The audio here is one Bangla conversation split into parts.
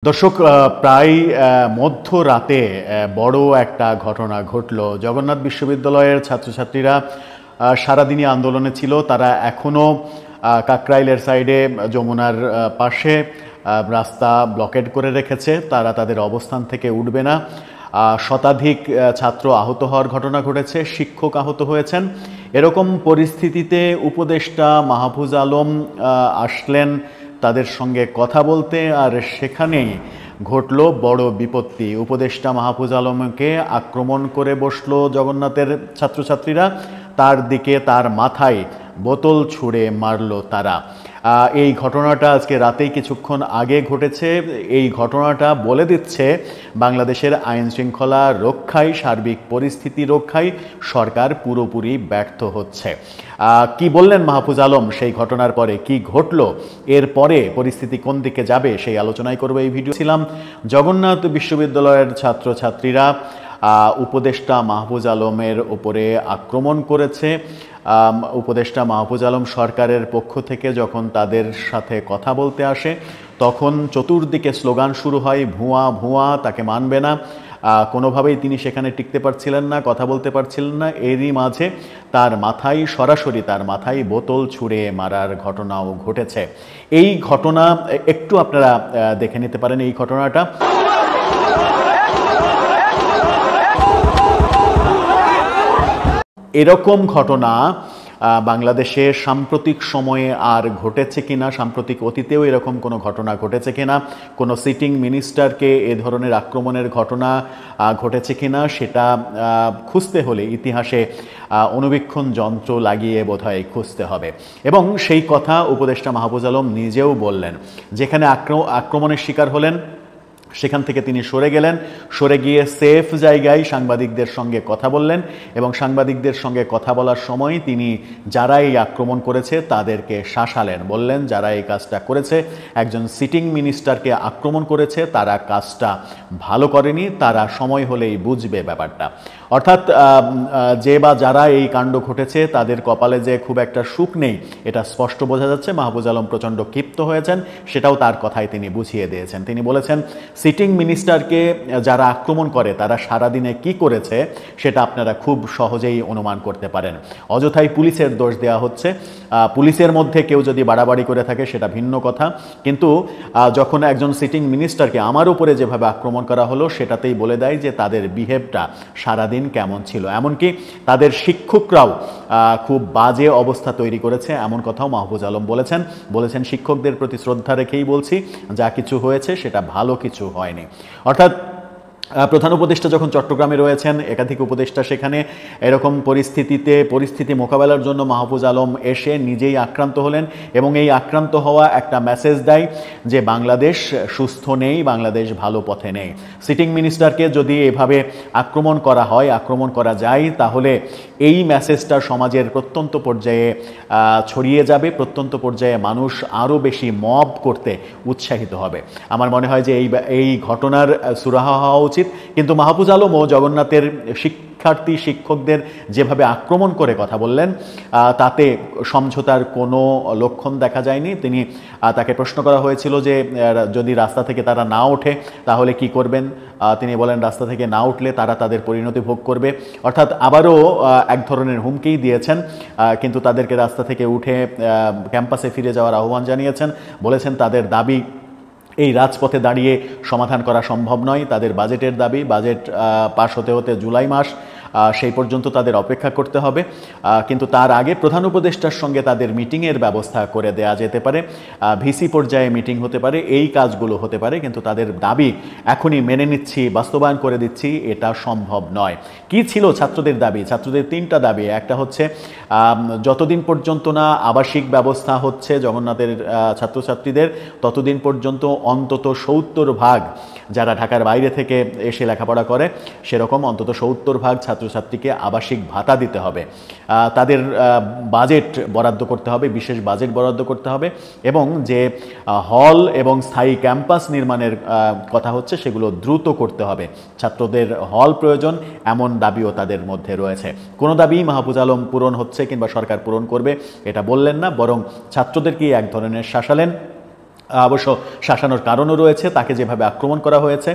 দর্শক, প্রায় মধ্যরাতে বড় একটা ঘটনা ঘটল। জগন্নাথ বিশ্ববিদ্যালয়ের ছাত্রছাত্রীরা সারাদিনই আন্দোলনে ছিল। তারা এখনও কাকরাইলের সাইডে যমুনার পাশে রাস্তা ব্লকেড করে রেখেছে। তারা তাদের অবস্থান থেকে উঠবে না। শতাধিক ছাত্র আহত হওয়ার ঘটনা ঘটেছে, শিক্ষক আহত হয়েছেন। এরকম পরিস্থিতিতে উপদেষ্টা মাহফুজ আলম আসলেন তাদের সঙ্গে কথা বলতে, আর সেখানেই ঘটল বড় বিপত্তি। উপদেষ্টা মাহফুজ আলমকে আক্রমণ করে বসলো জগন্নাথের ছাত্রছাত্রীরা। তার দিকে, তার মাথায় বোতল ছুঁড়ে মারল তারা। এই ঘটনাটা আজকে রাতেই কিছুক্ষণ আগে ঘটেছে। এই ঘটনাটা বলে দিচ্ছে বাংলাদেশের আইন শৃঙ্খলা রক্ষায়, সার্বিক পরিস্থিতি রক্ষায় সরকার পুরোপুরি ব্যর্থ হচ্ছে। কি বললেন মাহফুজ আলম সেই ঘটনার পরে, কি ঘটল, এরপরে পরিস্থিতি কোন দিকে যাবে, সেই আলোচনাই করবো এই ভিডিও। ছিলাম জগন্নাথ বিশ্ববিদ্যালয়ের ছাত্রছাত্রীরা উপদেষ্টা মাহফুজ আলমের উপরে আক্রমণ করেছে। উপদেষ্টা মাহফুজ আলম সরকারের পক্ষ থেকে যখন তাদের সাথে কথা বলতে আসে, তখন চতুর্দিকে স্লোগান শুরু হয়, ভুয়া ভুয়া, তাকে মানবে না। কোনোভাবেই তিনি সেখানে টিকতে পারছিলেন না, কথা বলতে পারছিলেন না। এরই মাঝে তার মাথায়, সরাসরি তার মাথায় বোতল ছুঁড়ে মারার ঘটনাও ঘটেছে। এই ঘটনা একটু আপনারা দেখে নিতে পারেন। এই ঘটনাটা এরকম ঘটনা বাংলাদেশে সাম্প্রতিক সময়ে আর ঘটেছে কিনা, সাম্প্রতিক অতীতেও এরকম কোনো ঘটনা ঘটেছে কিনা, কোনো সিটিং মিনিস্টারকে এ ধরনের আক্রমণের ঘটনা ঘটেছে কিনা, সেটা খুঁজতে হলে ইতিহাসে অনুবীক্ষণ যন্ত্র লাগিয়ে বোধহয় খুঁজতে হবে। এবং সেই কথা উপদেষ্টা মাহফুজ আলম নিজেও বললেন। যেখানে আক্রমণের শিকার হলেন সেখান থেকে তিনি সরে গেলেন, সরে গিয়ে সেফ জায়গায় সাংবাদিকদের সঙ্গে কথা বললেন। এবং সাংবাদিকদের সঙ্গে কথা বলার সময় তিনি যারা এই আক্রমণ করেছে তাদেরকে শাসালেন, বললেন যারা এই কাজটা করেছে, একজন সিটিং মিনিস্টারকে আক্রমণ করেছে, তারা কাজটা ভালো করেনি, তারা সময় হলেই বুঝবে ব্যাপারটা। অর্থাৎ যে বা যারা এই কাণ্ড ঘটেছে তাদের কপালে যে খুব একটা সুখ নেই, এটা স্পষ্ট বোঝা যাচ্ছে। মাহফুজ আলম প্রচণ্ড ক্ষিপ্ত হয়েছেন, সেটাও তার কথায় তিনি বুঝিয়ে দিয়েছেন। তিনি বলেছেন, সিটিং মিনিস্টারকে যারা আক্রমণ করে তারা সারাদিনে কি করেছে সেটা আপনারা খুব সহজেই অনুমান করতে পারেন। অযথাই পুলিশের দোষ দেওয়া হচ্ছে। পুলিশের মধ্যে কেউ যদি বাড়াবাড়ি করে থাকে সেটা ভিন্ন কথা, কিন্তু যখন একজন সিটিং মিনিস্টারকে আমার উপরে যেভাবে আক্রমণ করা হলো, সেটাতেই বলে দেয় যে তাদের বিহেভটা সারাদিন কেমন ছিল। এমনকি তাদের শিক্ষকরাও খুব বাজে অবস্থা তৈরি করেছে, এমন কথাও মাহফুজ আলম বলেছেন শিক্ষকদের প্রতি শ্রদ্ধা রেখেই বলছি, যা কিছু হয়েছে সেটা ভালো কিছু হয়নি। অর্থাৎ প্রধান উপদেষ্টা যখন চট্টগ্রামে রয়েছেন, একাধিক উপদেষ্টা সেখানে, এরকম পরিস্থিতি মোকাবেলার জন্য মাহফুজ আলম এসে নিজেই আক্রান্ত হলেন। এবং এই আক্রান্ত হওয়া একটা মেসেজ দেয় যে বাংলাদেশ সুস্থ নেই, বাংলাদেশ ভালো পথে নেই। সিটিং মিনিস্টারকে যদি এভাবে আক্রমণ করা হয়, আক্রমণ করা যায়, তাহলে এই মেসেজটা সমাজের প্রত্যন্ত পর্যায়ে ছড়িয়ে যাবে। প্রত্যন্ত পর্যায়ে মানুষ আরও বেশি মব করতে উৎসাহিত হবে। আমার মনে হয় যে এই ঘটনার সুরাহা হওয়া উচিত। কিন্তু মাহফুজ আলমও জগন্নাথের শিক্ষকদের যেভাবে আক্রমণ করে কথা বললেন, তাতে সমঝোতার কোনো লক্ষণ দেখা যায়নি। তাকে প্রশ্ন করা হয়েছিল যে যদি রাস্তা থেকে তারা না ওঠে তাহলে কি করবেন। তিনি বলেন রাস্তা থেকে না উঠলে তারা তাদের পরিণতি ভোগ করবে। অর্থাৎ আবারও এক ধরনের হুমকি দিয়েছেন, কিন্তু তাদেরকে রাস্তা থেকে উঠে ক্যাম্পাসে ফিরে যাওয়ার আহ্বান জানিয়েছেন। বলেছেন তাদের দাবি এই রাজপথে দাঁড়িয়ে সমাধান করা সম্ভব নয়। তাদের বাজেটের দাবি, বাজেট পাশ হতে হতে জুলাই মাস, সেই পর্যন্ত তাদের অপেক্ষা করতে হবে। কিন্তু তার আগে প্রধান উপদেষ্টার সঙ্গে তাদের মিটিংয়ের ব্যবস্থা করে দেয়া যেতে পারে, ভিসি পর্যায়ে মিটিং হতে পারে, এই কাজগুলো হতে পারে। কিন্তু তাদের দাবি এখনই মেনে নিচ্ছি, বাস্তবায়ন করে দিচ্ছি, এটা সম্ভব নয়। কি ছিল ছাত্রদের দাবি? ছাত্রদের তিনটা দাবি। একটা হচ্ছে যতদিন পর্যন্ত না আবাসিক ব্যবস্থা হচ্ছে জগন্নাথের ছাত্রছাত্রীদের, ততদিন পর্যন্ত অন্তত 70% যারা ঢাকার বাইরে থেকে এসে লেখাপড়া করে, সেরকম অন্তত 70% ছাত্রছাত্রীকে আবাসিক ভাতা দিতে হবে। তাদের বাজেট বরাদ্দ করতে হবে, বিশেষ বাজেট বরাদ্দ করতে হবে। এবং যে হল এবং স্থায়ী ক্যাম্পাস নির্মাণের কথা হচ্ছে, সেগুলো দ্রুত করতে হবে। ছাত্রদের হল প্রয়োজন, এমন দাবিও তাদের মধ্যে রয়েছে। কোনো দাবি মাহফুজ আলম পূরণ হচ্ছে কিংবা সরকার পূরণ করবে এটা বললেন না, বরং ছাত্রদেরকেই এক ধরনের শাসালেন। অবশ্য শাসানোর কারণও রয়েছে, তাকে যেভাবে আক্রমণ করা হয়েছে।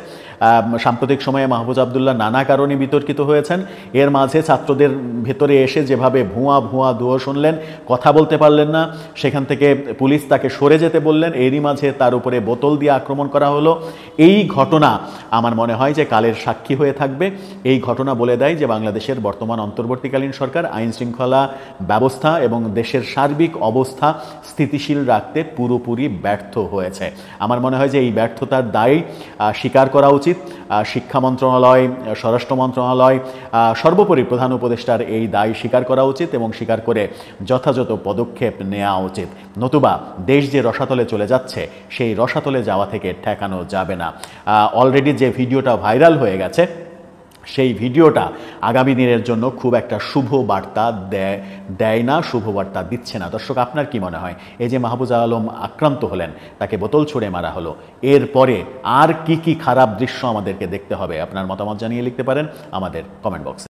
সাম্প্রতিক সময়ে মাহফুজ আবদুল্লাহ নানা কারণে বিতর্কিত হয়েছেন। এর মাঝে ছাত্রদের ভেতরে এসে যেভাবে ভুয়া ভুয়া দুয়ো শুনলেন, কথা বলতে পারলেন না, সেখান থেকে পুলিশ তাকে সরে যেতে বললেন, এরই মাঝে তার উপরে বোতল দিয়ে আক্রমণ করা হলো। এই ঘটনা আমার মনে হয় যে কালের সাক্ষী হয়ে থাকবে। এই ঘটনা বলে দেয় যে বাংলাদেশের বর্তমান অন্তর্বর্তীকালীন সরকার আইন শৃঙ্খলা ব্যবস্থা এবং দেশের সার্বিক অবস্থা স্থিতিশীল রাখতে পুরোপুরি ব্যর্থ হয়েছে। আমার মনে হয় যে এই ব্যর্থতার দায় স্বীকার করা উচিত। শিক্ষা মন্ত্রণালয়, স্বরাষ্ট্র মন্ত্রণালয়, সর্বোপরি প্রধান উপদেষ্টার এই দায় স্বীকার করা উচিত এবং স্বীকার করে যথাযথ পদক্ষেপ নেওয়া উচিত। নতুবা দেশ যে রসাতলে চলে যাচ্ছে, সেই রসাতলে যাওয়া থেকে ঠেকানো যাবে না। অলরেডি যে ভিডিওটা ভাইরাল হয়ে গেছে, সেই ভিডিওটা আগামী দিনের জন্য খুব একটা শুভ বার্তা দেয় না, শুভ বার্তা দিচ্ছে না। দর্শক, আপনার কি মনে হয়, এই যে মাহফুজ আলম আক্রান্ত হলেন, তাকে বোতল ছুঁড়ে মারা হলো, এরপরে আর কি কি খারাপ দৃশ্য আমাদেরকে দেখতে হবে? আপনার মতামত জানিয়ে লিখতে পারেন আমাদের কমেন্ট বক্সে।